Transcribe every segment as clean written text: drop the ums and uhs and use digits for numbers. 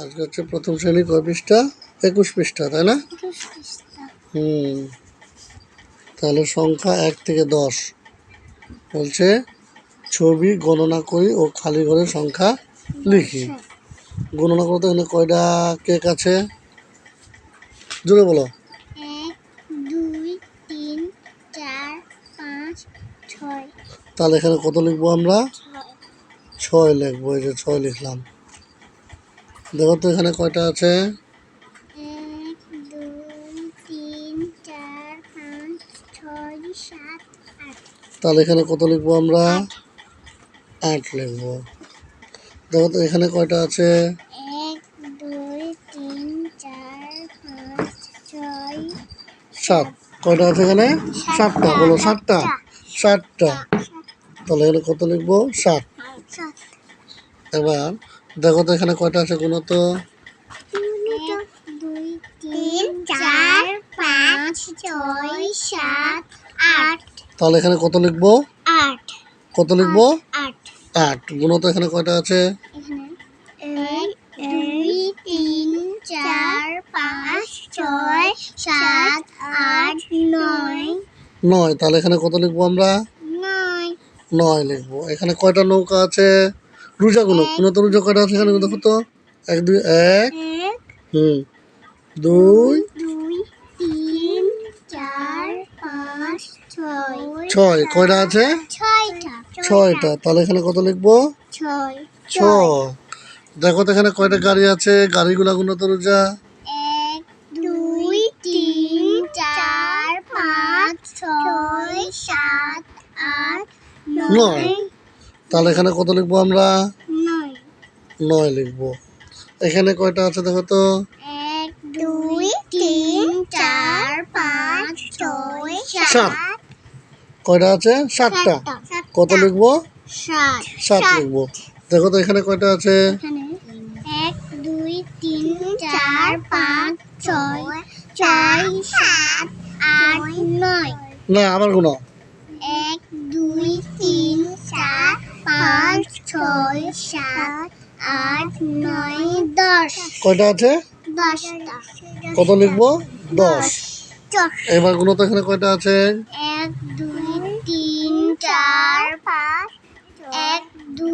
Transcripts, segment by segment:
আজকে হচ্ছে প্রথম শ্রেণী কয় পৃষ্ঠা? 21 পৃষ্ঠা, তাই না? তাহলে সংখ্যা 1 থেকে 10 বলছে ছবি গণনা করি ও খালি ঘরের সংখ্যা লিখি। গণনা করতে এখানে কয়টা কেক আছে? জোরে বলো। 1 2 3 4 5 6। তাহলে এখানে কত লিখবো আমরা? 6 লিখবো। এই যে 6 লিখলাম। দেখো তো এখানে কয়টা আছে? 1 2 3 4 5 6 7 8। তাহলে এখানে কত লিখবো আমরা? 8 লিখবো। দেখো তো এখানে কয়টা আছে? 1 2 3 4 5 6 7। কয়টা আছে এখানে? 7টা। বলো 7টা। 7টা। তাহলে এখানে কত লিখবো? 7। এবার দেখো তো এখানে কয়টা আছে গুনো তো। 1 2 3 4 5 6 7 8। তাহলে এখানে কত লিখবো? 8। কত লিখবো? 8। 8 গুনো তো এখানে কয়টা আছে? এখানে 1 2 3 4 5 6 7 8 9। 9। তাহলে এখানে কত লিখবো আমরা? 9। 9 লিখবো। এখানে কয়টা নৌকা আছে? রুজা গুলো তো রুজা কয়টা আছে এখানে দেখো তো। 1 2 1 2 2 3 4 5 6। 6 কয়টা আছে? 6টা। 6টা। তাহলে এখানে কত লিখবো? 6। 6। দেখো তো এখানে কয়টা গাড়ি আছে? গাড়িগুলা গুলো তো রুজা। 1 2 3 4 5 6 7 8 9। 9। তাহলে এখানে কত লিখবো আমরা? 9। 9 লিখবো। এখানে কয়টা আছে দেখো তো। 1 2 3 4 5 6 7। 7। কয়টা আছে? 7টা। কত লিখবো? 7। 7 লিখবো। দেখো তো এখানে কয়টা আছে? এখানে 1 2 3 4 5 6 6 7 8 9। না আবার গুনো। 1 2 3 4 5 6 7 8 9 10। কয়টা আছে? 10টা। কত লিখবো? 10। 10। এবার গুনো তো এখানে কয়টা আছে? 1 2 3 4 5 1 2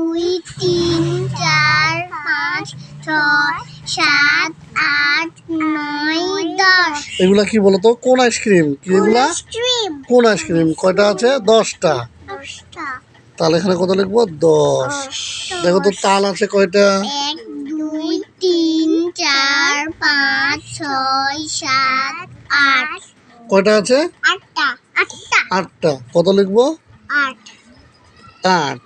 3 4 5 6 7 8 9 10। এগুলা কি বলতো? কোন আইসক্রিম? কি এগুলা? আইসক্রিম। কোন আইসক্রিম? কয়টা আছে? 10টা। 10টা। তাহলে এখানে কত লিখবো? 10। দেখো তো তাল আছে কয়টা? 1 2 3 4 5 6 7 8। কয়টা আছে? 8টা। 8টা। 8টা। কত লিখবো? 8। 8।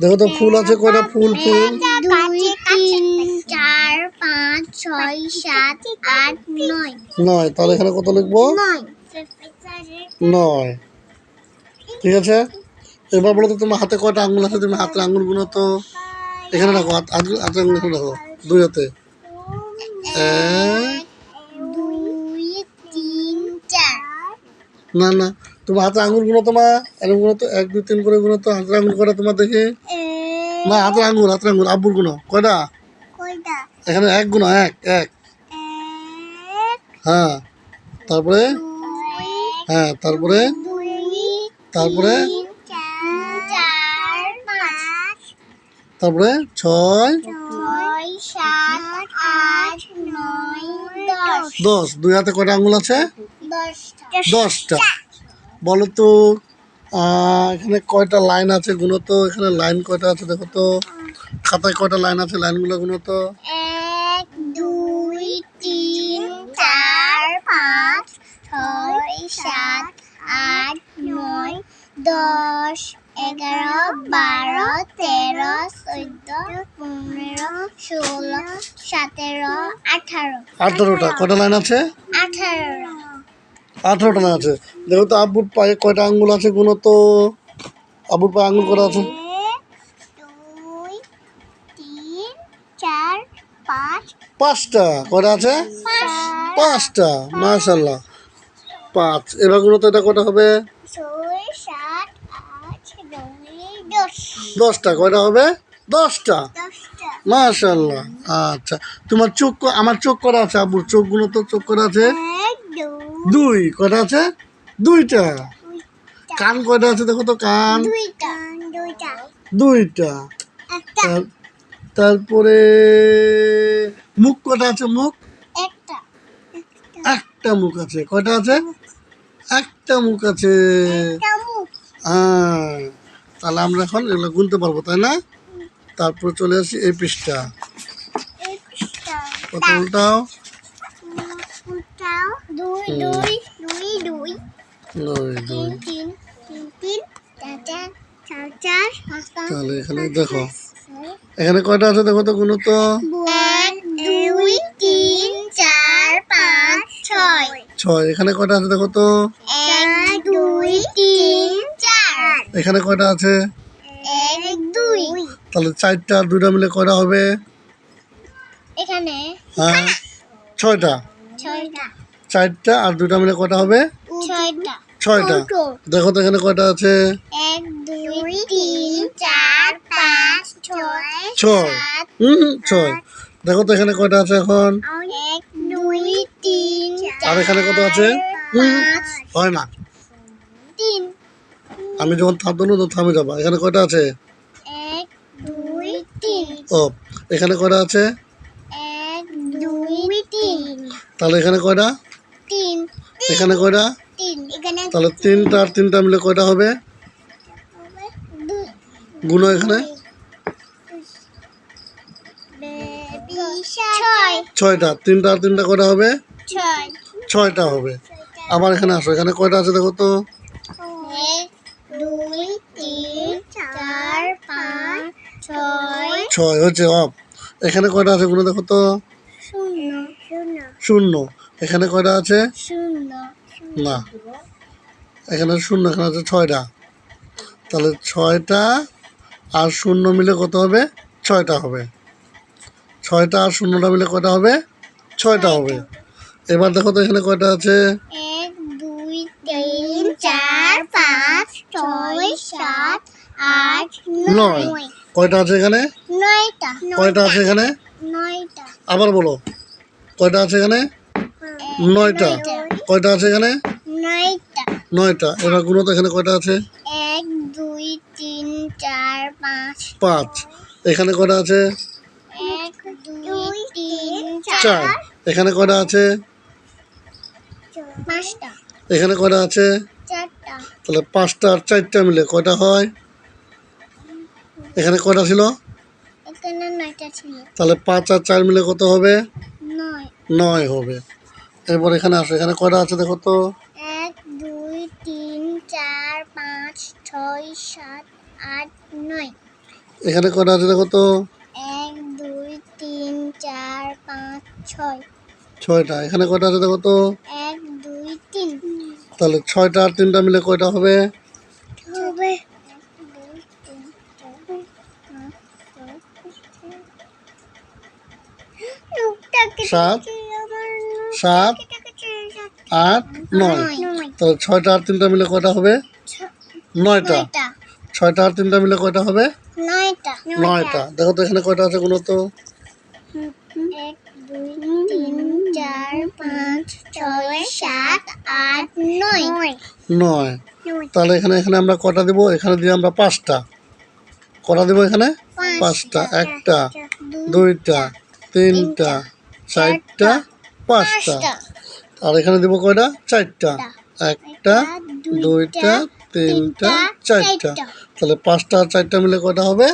দেখো তো ফুল আছে কয়টা? ফুল 1 2 3 4 5 6 7 8 9। 9। তাহলে এখানে কত লিখবো? 9। 9। ঠিক আছে। এবার বলো তো তোমার হাতে কয়টা আঙ্গুল আছে? তুমি হাতের আঙ্গুল গুলো তো এখানে রাখো। হাতের আঙ্গুল এখানে রাখো। 2 হাতে। 1 2 3 4। না না, তোমার হাতের আঙ্গুল গুলো তোমার এরকম গুলো তো 1 2 3 করে গুলো তো হাতের আঙ্গুল কয়টা তোমার দেখি? না হাতের আঙ্গুল আব্বুর গুলো কয়টা? কয়টা? এখানে 1 গুলো 1 1। 1 হ্যাঁ তারপরে 2 হ্যাঁ তারপরে 4 5 তারপরে 6 6 7 8 9 10। 10। 2 হাতে কয়টা আঙ্গুল আছে? 10টা। বলো তো এখানে কয়টা লাইন আছে গুনো তো। এখানে লাইন কয়টা আছে দেখো তো। খাতায় কয়টা লাইন আছে? লাইনগুলো গুনো তো। 1 2 3 4 5 6 7 8 9 10 11 12 13 14 15 16 17 18। 18টা। কয়টা লাইন আছে? 18টা। 18টা লাইন আছে। দেখো তো আব্বুর পায়ে কয়টা আঙ্গুল আছে গুনো তো। আব্বুর পায়ে আঙ্গুল কয়টা আছে? 1 2 3 4 5 5টা। কয়টা আছে? 5টা। মাশাআল্লাহ। 5। এবার গুলো তো এটা কয়টা হবে? 6 7 8 9 10। 10টা। কয়টা হবে? 10টা। 10টা। মাশাআল্লাহ। আচ্ছা, তোমার চোখ আমার চোখ করা আছে আব্বুর চোখগুলো তো চোখ করা আছে এক দুই, কটা আছে? দুইটা। কান কয়টা আছে দেখো তো, কান দুইটা দুইটা দুইটা। একটা তারপরে মুখ কটা আছে? মুখ একটা একটা মুখ আছে। কয়টা আছে? একটা মুখ আছে। একটা মুখ হ্যাঁ, তাহলে আমরা এখন এগুলো গুনতে পারবো, তাই না? তারপর চলে আসি এই পৃষ্ঠা। একটা কত উল্টাও? উল্টাও দুই দুই দুই দুই দুই দুই। তিন তিন তিন তিন চার চার চার পাঁচ পাঁচ তাহলে এখানে দেখো, এখানে কয়টা আছে দেখো তো, গুনো তো। এক দুই তিন চার পাঁচ ছয় ছয়। এখানে কয়টা আছে দেখো তো। এক দুই তিন চার এখানে কয়টা আছে? এক দুই তাহলে চারটা আর দুইটা মিলে কয়টা হবে? এখানে হ্যাঁ, ছয়টা। ছয়টা চারটা আর দুইটা মিলে কয়টা হবে? ছয়টা ছয়টা। দেখো তো এখানে কয়টা আছে? এক দুই তিন চার পাঁচ ছয় ছয়। সাত ছয়। দেখো তো এখানে কয়টা আছে এখন? এক দুই তিন আর এখানে কত আছে? পাঁচ হয় না, তিন আমি যখন থাম দেবো তখন থামে যাবা। এখানে কয়টা আছে? এক দুই তিন ও, এখানে কয়টা আছে? এক দুই তিন তাহলে এখানে কয়টা? তিন এখানে কয়টা? তিন এখানে তাহলে তিনটা আর তিনটা মিলে কয়টা হবে? দুই গুনো এখানে। ছয় ছয়টা। তিনটা আর তিনটা কয়টা হবে? ছয় ছয়টা হবে। আবার এখানে আসো, এখানে কয়টা আছে দেখো তো। এক দুই তিন চার পাঁচ ছয় ছয় হচ্ছে অফ। এখানে কয়টা আছে গুনো দেখো তো। শূন্য শূন্য শূন্য। এখানে কয়টা আছে? শূন্য না, এখানে শূন্য, এখানে আছে ছয়টা। তাহলে ছয়টা আর শূন্য মিলে কত হবে? ছয়টা হবে। ছয়টা আর শূন্যটা মিলে কয়টা হবে? ছয়টা হবে। এবার দেখো তো এখানে কয়টা আছে? এক দুই তিন চার পাঁচ ছয় সাত আট নয়। নয় কয়টা আছে এখানে? নয়টা কয়টা আছে এখানে? নয়টা আবার বলো, কয়টা আছে এখানে? নয়টা। কয়টা আছে এখানে? নয়টা নয়টা। এবার গুলো তো এখানে কয়টা আছে? এক দুই তিন চার পাঁচ পাঁচ। এখানে কয়টা আছে? এক দুই তিন চার। চার এখানে কয়টা আছে? পাঁচটা এখানে কয়টা আছে? চারটা তাহলে পাঁচটা আর চারটা মিলে কয়টা হয়? এখানে কয়টা ছিল? এখানে নয়টা ছিল তাহলে পাঁচ আর চার মিলে কত হবে? নয় নয় হবে। এরপর এখানে আসো, এখানে কয়টা আছে দেখো তো। এক দুই তিন চার পাঁচ ছয় সাত আট নয় এখানে কয়টা আছে দেখো তো। এক দুই তিন চার পাঁচ ছয় ছয়টা। এখানে কয়টা আছে দেখো তো। এক দুই তিন তাহলে ছয়টা আর তিনটা মিলে কয়টা হবে? হবে সাত। সাত আট নয়। তাহলে ছয়টা আর তিনটা মিলে কয়টা হবে? নয়টা। ছয়টা আর তিনটা মিলে কয়টা হবে? নয়টা নয়টা। দেখো তো এখানে কয়টা আছে গুলো তো। এক দুই তিন চার পাঁচ ছয় সাত আট নয় নয়। তাহলে এখানে এখানে আমরা কটা দিব? এখানে দিয়ে আমরা পাঁচটা। কটা দিব এখানে? পাঁচটা। একটা, দুইটা, তিনটা, চারটা, পাঁচটা। আর এখানে দিব কয়টা? চারটা। একটা, দুইটা, তিনটা, চারটা। তাহলে পাঁচটা আর চারটা মিলে কয়টা হবে?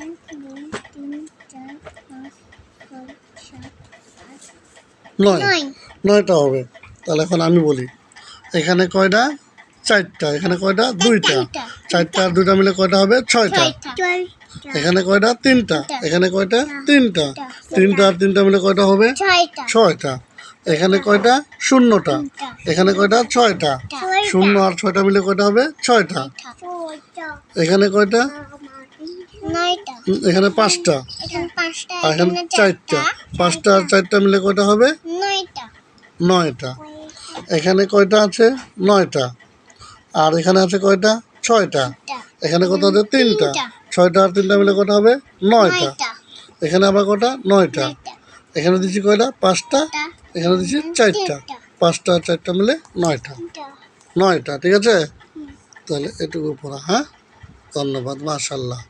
এক দুই তিন চার পাঁচ ছয় সাত নয়। নয় নয়টা হবে। তাহলে এখন আমি বলি, এখানে কয়টা? চারটা। এখানে কয়টা? দুইটা। চারটা আর দুইটা মিলে কয়টা হবে? ছয়টা। এখানে কয়টা? তিনটা। এখানে কয়টা? তিনটা। তিনটা আর তিনটা মিলে কয়টা হবে? ছয়টা ছয়টা। এখানে কয়টা? শূন্যটা। এখানে কয়টা? ছয়টা। শূন্য আর ছয়টা মিলে কয়টা হবে? ছয়টা। এখানে কয়টা? নয়টা এখানে পাঁচটা। এখানে পাঁচটা আর এখানে চারটা। পাঁচটা আর চারটা মিলে কয়টা হবে? নয়টা নয়টা। এখানে কয়টা আছে? নয়টা। আর এখানে আছে কয়টা? ছয়টা। এখানে কত আছে? তিনটা। ছয়টা আর তিনটা মিলে কয়টা হবে? নয়টা। এখানে আবার কটা? 9টা। এখানে দিচ্ছি কয়টা? 5টা। এখানে দিচ্ছি 4টা। 5টা আর 4টা মিলে 9টা। 9টা, ঠিক আছে? তাহলে এটুকু পড়া, হ্যাঁ? ধন্যবাদ, মাশাআল্লাহ।